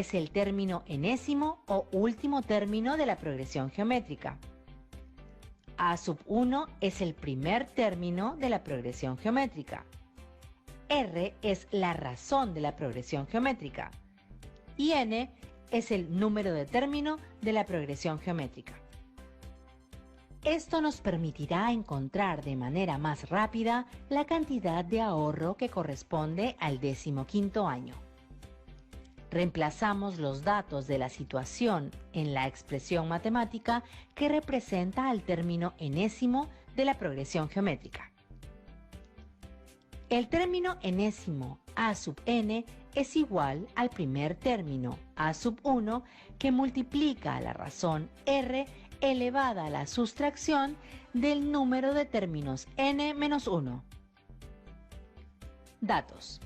es el término enésimo o último término de la progresión geométrica. A sub 1 es el primer término de la progresión geométrica. R es la razón de la progresión geométrica. Y N es el número de término de la progresión geométrica. Esto nos permitirá encontrar de manera más rápida la cantidad de ahorro que corresponde al 15º año. Reemplazamos los datos de la situación en la expresión matemática que representa al término enésimo de la progresión geométrica. El término enésimo a sub n es igual al primer término a sub 1 que multiplica a la razón r elevada a la sustracción del número de términos n menos 1. Datos.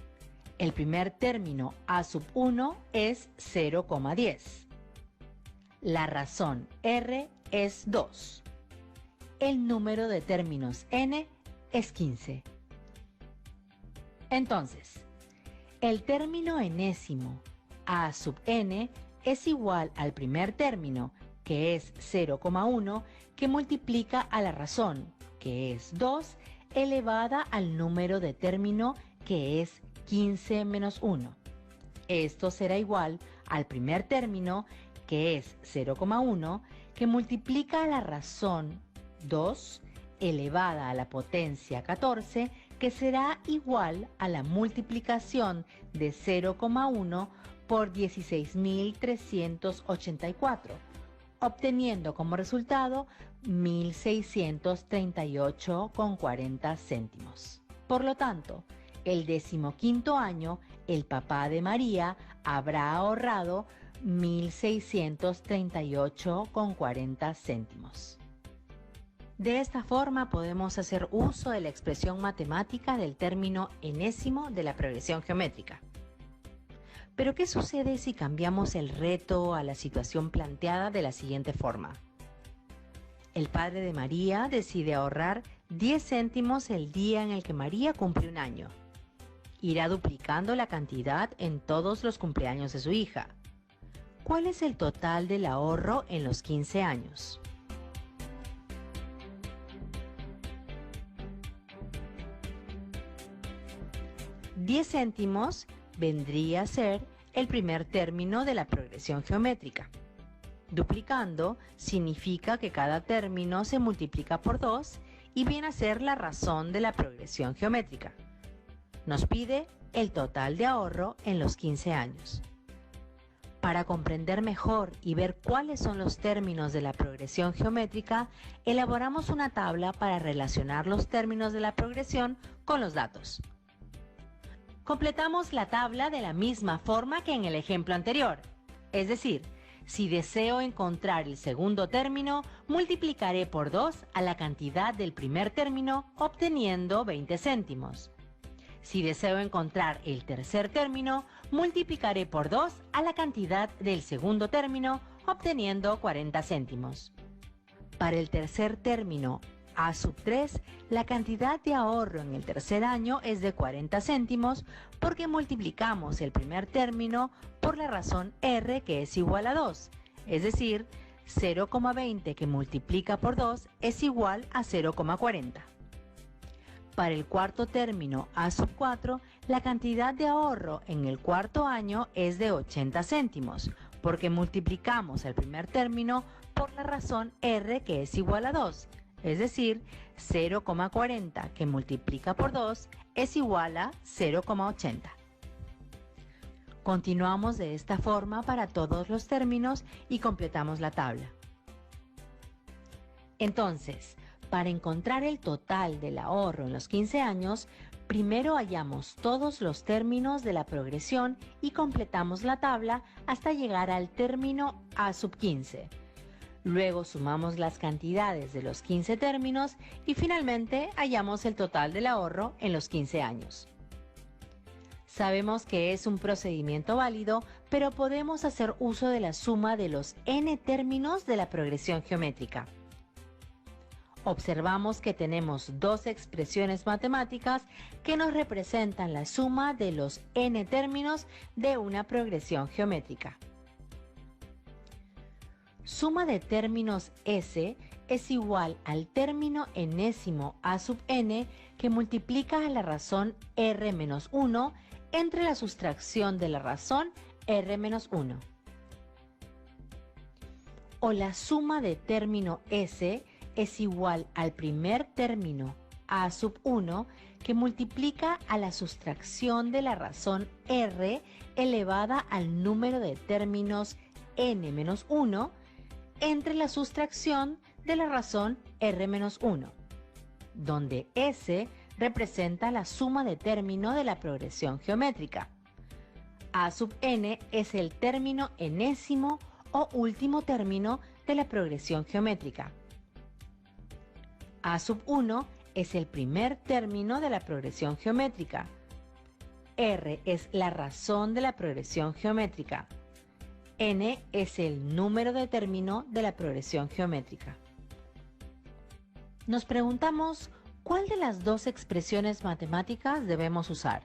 El primer término a sub 1 es 0,10. La razón r es 2. El número de términos n es 15. Entonces, el término enésimo a sub n es igual al primer término, que es 0,1, que multiplica a la razón, que es 2, elevada al número de término, que es 15 menos 1. Esto será igual al primer término, que es 0,1, que multiplica a la razón 2, elevada a la potencia 14, que será igual a la multiplicación de 0,1 por 16.384, obteniendo como resultado 1.638,40 céntimos. Por lo tanto, el 15º año, el papá de María habrá ahorrado 1.638,40 céntimos. De esta forma podemos hacer uso de la expresión matemática del término enésimo de la progresión geométrica. Pero ¿qué sucede si cambiamos el reto a la situación planteada de la siguiente forma? El padre de María decide ahorrar 10 céntimos el día en el que María cumple un año. Irá duplicando la cantidad en todos los cumpleaños de su hija. ¿Cuál es el total del ahorro en los 15 años? $10 céntimos vendría a ser el primer término de la progresión geométrica. Duplicando significa que cada término se multiplica por 2 y viene a ser la razón de la progresión geométrica. Nos pide el total de ahorro en los 15 años. Para comprender mejor y ver cuáles son los términos de la progresión geométrica, elaboramos una tabla para relacionar los términos de la progresión con los datos. Completamos la tabla de la misma forma que en el ejemplo anterior. Es decir, si deseo encontrar el segundo término, multiplicaré por 2 a la cantidad del primer término, obteniendo 20 céntimos. Si deseo encontrar el tercer término, multiplicaré por 2 a la cantidad del segundo término, obteniendo 40 céntimos. Para el tercer término, a sub 3, la cantidad de ahorro en el tercer año es de 40 céntimos porque multiplicamos el primer término por la razón r, que es igual a 2, es decir, 0,20 que multiplica por 2 es igual a 0,40. Para el cuarto término a sub 4, la cantidad de ahorro en el cuarto año es de 80 céntimos porque multiplicamos el primer término por la razón r, que es igual a 2. Es decir, 0,40 que multiplica por 2 es igual a 0,80. Continuamos de esta forma para todos los términos y completamos la tabla. Entonces, para encontrar el total del ahorro en los 15 años, primero hallamos todos los términos de la progresión y completamos la tabla hasta llegar al término a sub 15. Luego sumamos las cantidades de los 15 términos y finalmente hallamos el total del ahorro en los 15 años. Sabemos que es un procedimiento válido, pero podemos hacer uso de la suma de los n términos de la progresión geométrica. Observamos que tenemos dos expresiones matemáticas que nos representan la suma de los n términos de una progresión geométrica. Suma de términos S es igual al término enésimo a sub n que multiplica a la razón r menos 1 entre la sustracción de la razón r menos 1. O la suma de término S es igual al primer término a sub 1 que multiplica a la sustracción de la razón r elevada al número de términos n menos 1 entre la sustracción de la razón r menos 1, donde S representa la suma de término de la progresión geométrica. A sub n es el término enésimo o último término de la progresión geométrica. A sub 1 es el primer término de la progresión geométrica. R es la razón de la progresión geométrica. N es el número de término de la progresión geométrica. Nos preguntamos, ¿cuál de las dos expresiones matemáticas debemos usar?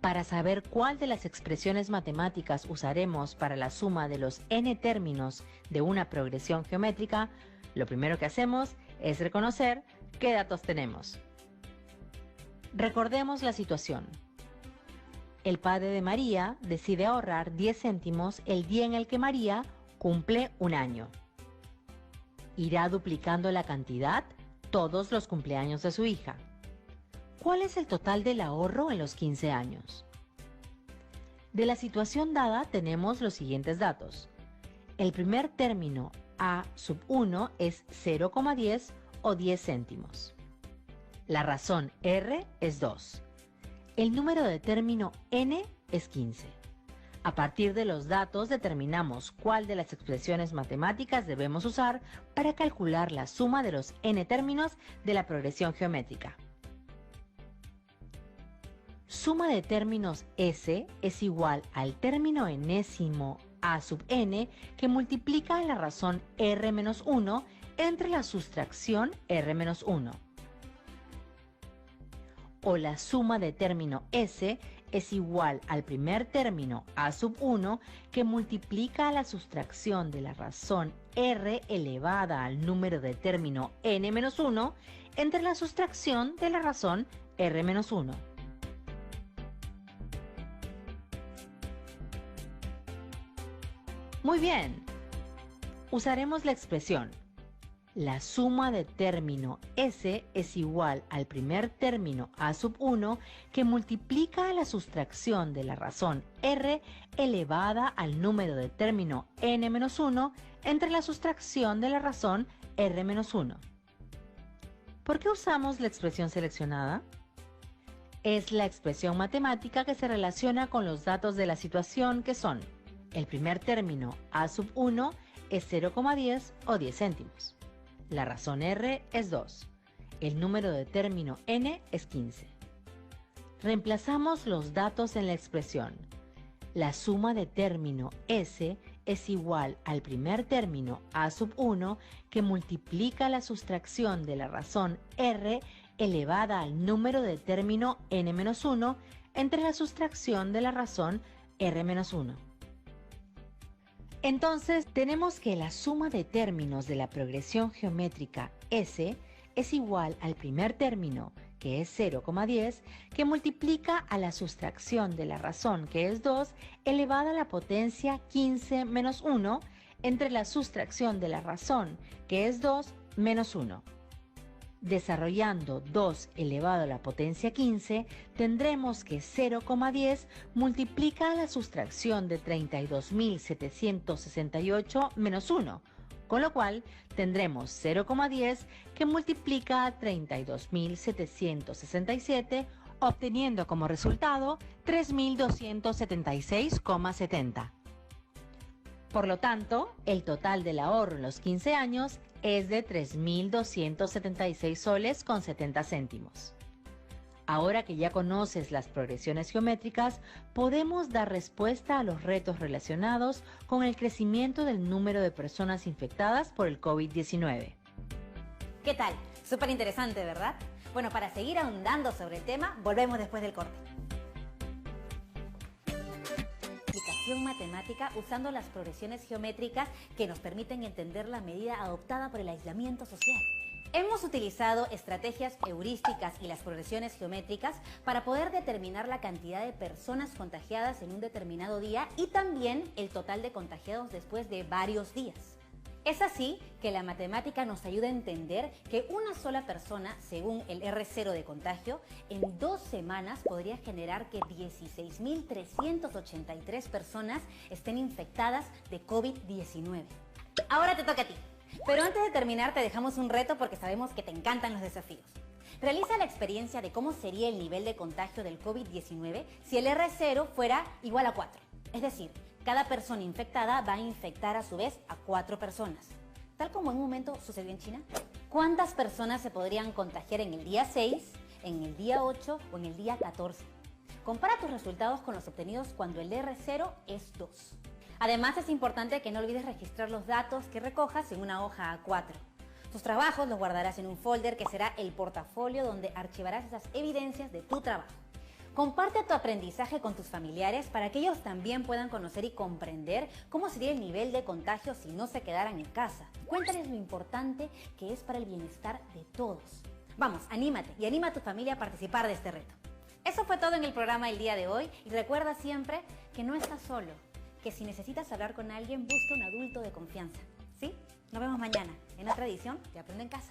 Para saber cuál de las expresiones matemáticas usaremos para la suma de los n términos de una progresión geométrica, lo primero que hacemos es reconocer qué datos tenemos. Recordemos la situación. El padre de María decide ahorrar 10 céntimos el día en el que María cumple un año. Irá duplicando la cantidad todos los cumpleaños de su hija. ¿Cuál es el total del ahorro en los 15 años? De la situación dada tenemos los siguientes datos. El primer término a sub 1 es 0,10 o 10 céntimos. La razón r es 2. El número de término n es 15. A partir de los datos determinamos cuál de las expresiones matemáticas debemos usar para calcular la suma de los n términos de la progresión geométrica. Suma de términos S es igual al término enésimo a sub n que multiplica a la razón r menos 1 entre la sustracción r menos 1. O la suma de término S es igual al primer término a sub 1 que multiplica a la sustracción de la razón r elevada al número de término n menos 1 entre la sustracción de la razón r menos 1. Muy bien, usaremos la expresión. La suma de término S es igual al primer término a sub 1 que multiplica a la sustracción de la razón r elevada al número de término n menos 1 entre la sustracción de la razón r menos 1. ¿Por qué usamos la expresión seleccionada? Es la expresión matemática que se relaciona con los datos de la situación que son: el primer término a sub 1 es 0,10 o 10 céntimos. La razón r es 2. El número de término n es 15. Reemplazamos los datos en la expresión. La suma de término S es igual al primer término a sub 1 que multiplica la sustracción de la razón r elevada al número de término n menos 1 entre la sustracción de la razón r menos 1. Entonces, tenemos que la suma de términos de la progresión geométrica S es igual al primer término, que es 0,10, que multiplica a la sustracción de la razón, que es 2, elevada a la potencia 15 menos 1, entre la sustracción de la razón, que es 2, menos 1. Desarrollando 2 elevado a la potencia 15, tendremos que 0,10 multiplica a la sustracción de 32.768 menos 1, con lo cual tendremos 0,10 que multiplica a 32.767, obteniendo como resultado 3.276,70. Por lo tanto, el total del ahorro en los 15 años es de 3.276 soles con 70 céntimos. Ahora que ya conoces las progresiones geométricas, podemos dar respuesta a los retos relacionados con el crecimiento del número de personas infectadas por el COVID-19. ¿Qué tal? Súper interesante, ¿verdad? Bueno, para seguir ahondando sobre el tema, volvemos después del corte. Aplicación matemática usando las progresiones geométricas que nos permiten entender la medida adoptada por el aislamiento social. Hemos utilizado estrategias heurísticas y las progresiones geométricas para poder determinar la cantidad de personas contagiadas en un determinado día y también el total de contagiados después de varios días. Es así que la matemática nos ayuda a entender que una sola persona, según el R0 de contagio, en 2 semanas podría generar que 16.383 personas estén infectadas de COVID-19. Ahora te toca a ti. Pero antes de terminar te dejamos un reto porque sabemos que te encantan los desafíos. Realiza la experiencia de cómo sería el nivel de contagio del COVID-19 si el R0 fuera igual a 4. Es decir, cada persona infectada va a infectar a su vez a 4 personas. Tal como en un momento sucedió en China. ¿Cuántas personas se podrían contagiar en el día 6, en el día 8 o en el día 14? Compara tus resultados con los obtenidos cuando el R0 es 2. Además, es importante que no olvides registrar los datos que recojas en una hoja A4. Tus trabajos los guardarás en un folder que será el portafolio donde archivarás esas evidencias de tu trabajo. Comparte tu aprendizaje con tus familiares para que ellos también puedan conocer y comprender cómo sería el nivel de contagio si no se quedaran en casa. Cuéntales lo importante que es para el bienestar de todos. Vamos, anímate y anima a tu familia a participar de este reto. Eso fue todo en el programa del día de hoy y recuerda siempre que no estás solo, que si necesitas hablar con alguien, busca un adulto de confianza. ¿Sí? Nos vemos mañana en otra edición de Aprende en Casa.